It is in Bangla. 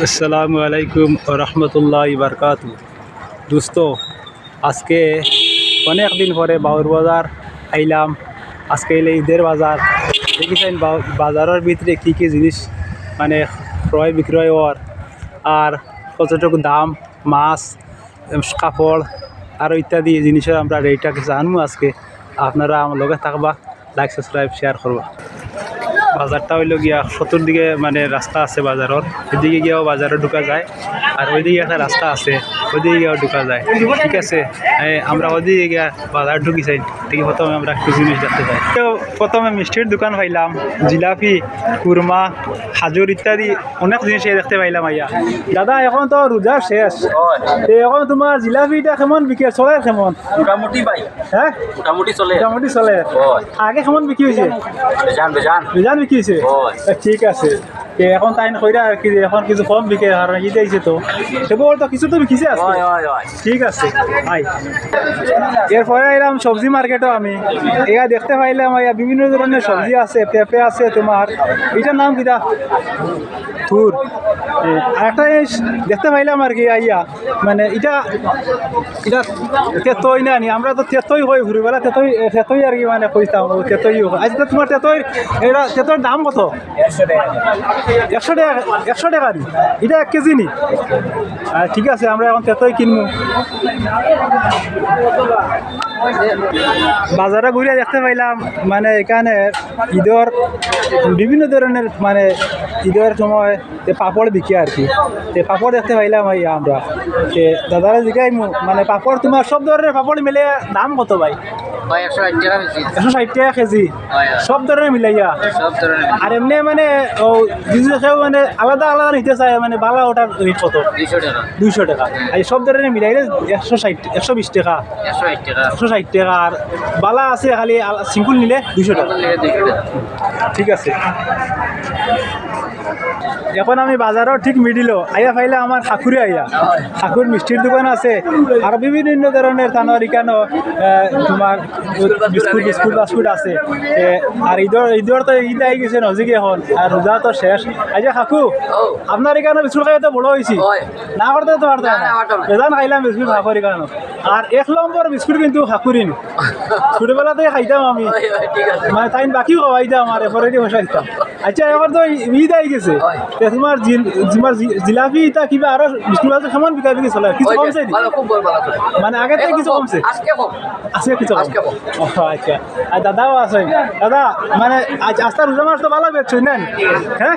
আসসালামু আলাইকুম রহমতুল্লাহ বারকাতু। দোস্ত, আজকে অনেক দিন পরে বাউর বাজার আইলাম। আজকে এলে ঈদের বাজার দেখেছেন, বাজারের ভিতরে কী কী জিনিস মানে ক্রয় বিক্রয় আর কতটুকু দাম, মাছ, কাপড় আর ইত্যাদি জিনিসের আমরা রেটটাকে জানবো। আজকে আপনারা আমার লগে থাকবা, লাইক সাবস্ক্রাইব শেয়ার করবা। বাজারটা হইল গিয়া চতুর্দিকে মানে রাস্তা আছে বাজারের, এদিকে গিয়েও বাজারে ঢুকা যায় আর ওইদিকে একটা রাস্তা আছে, ওইদিকে গিয়েও ঢুকা যায়। ঠিক আছে, আমরা ওইদিকে গিয়া বাজার ঢুকি চাই। ঠিক প্রথমে আমরা কিছু জিনিস দেখতে পাই। তো প্রথমে মিষ্টির দোকান পাইলাম, জিলাপি, কুরমা, খাজুর ইত্যাদি অনেক জিনিস দেখতে পাইলাম। আইয়া দাদা, এখন তো রোজা শেষ, এখন তোমার জিলাপিটা কেমন বিক্রি চলে? কেমন? মোটামুটি ভাই, হ্যাঁ মোটামুটি চলে। মোটামুটি চলে। আগে কেমন বিক্রি হয়েছে? বেজান বিক্রি হয়েছে। ঠিক আছে, এখন তাই কইরা আর কি, এখন কিছু কম বিকে আর ঈদ আইছে তো সেগুলো তো কিছু তো বিকিছে আছে। ঠিক আছে ভাই, এরপরে এলাম সবজি মার্কেটও। আমি এয়া দেখতে পাইলাম বিভিন্ন ধরনের সবজি আছে, পেঁপে আছে, তোমার এটার নাম কিটা থুর। আরেকটা জিনিস দেখতে পাইলাম আর কি আইয়া, মানে এটা এটা তেতই না নি, আমরা তো তেতই হই ঘুরিবেলা, তেতই আর কি মানে কইতাম তেতই। আজকে তোমার তেতই, এটা তেতইর দাম কত? 100 টাকা। 100 টাকা নি, এটা 1 কেজি নি? ঠিক আছে, আমরা এখন তেতই কিনবো। বাজারে ঘুরে দেখতে পাইলাম মানে এখানে ঈদের বিভিন্ন ধরনের মানে ঈদের সময় পাপড় বিকে আর কি। পাপড় দেখতে পাইলাম আমরা। দাদারা জিজ্ঞাই মানে পাপড়, তোমার সব ধরনের পাপড় মিলে দাম কত ভাই? 160 টাকা কেজি, সব ধরনের মিলাইয়া। আর এমনি মানে কেউ মানে আলাদা আলাদা নিতে চায়, মানে বালা ওটার রেট কত? 200 টাকা। আর সব ধরনের মিলাইলে 120 টাকা, 160 টাকা। আর বালা আছে খালি সিম্পল নিলে 200 টাকা। ঠিক আছে, এখন আমি বাজারের ঠিক মিডিলও আইয়া পাইলে আমার ঠাকুরে আইয়া, ঠাকুর মিষ্টির দোকান আছে আর বিভিন্ন ধরনের থানার ইকানো তোমার বিস্কুট বাস্কুট আছে। আর ঈদের তো ঈদ আই গেছে নজিক এখন, আর রোজা তো শেষ। আইয়া কাকু, আপনার এখানে বিস্কুট খাই তো বড় হয়েছি, না করতে তো পারতো না, বেজান খাইলাম বিস্কুট ঠাকুর এখানে। আর 1 নম্বর বিস্কুট কিন্তু ঠাকুরিন, ছোটবেলাতে খাইতাম আমি, মানে তাই বাকিও খাওয়াইতাম আর এরপরে বসে দিতাম। আচ্ছা, এখন তো ঈদ আই গেছে, তোমার জিলাপি তা কিবা আরো বিস্কুট আছে, কেমন বিকা বিকি চলে? কিছু কমছে মানে আগে থেকে কিছু কমছে? আজকে কিছু কম। আচ্ছা, আর দাদাও আছে। দাদা মানে আজ আস্তা রোজা মাস তো ভালো বেচছই না? হ্যাঁ।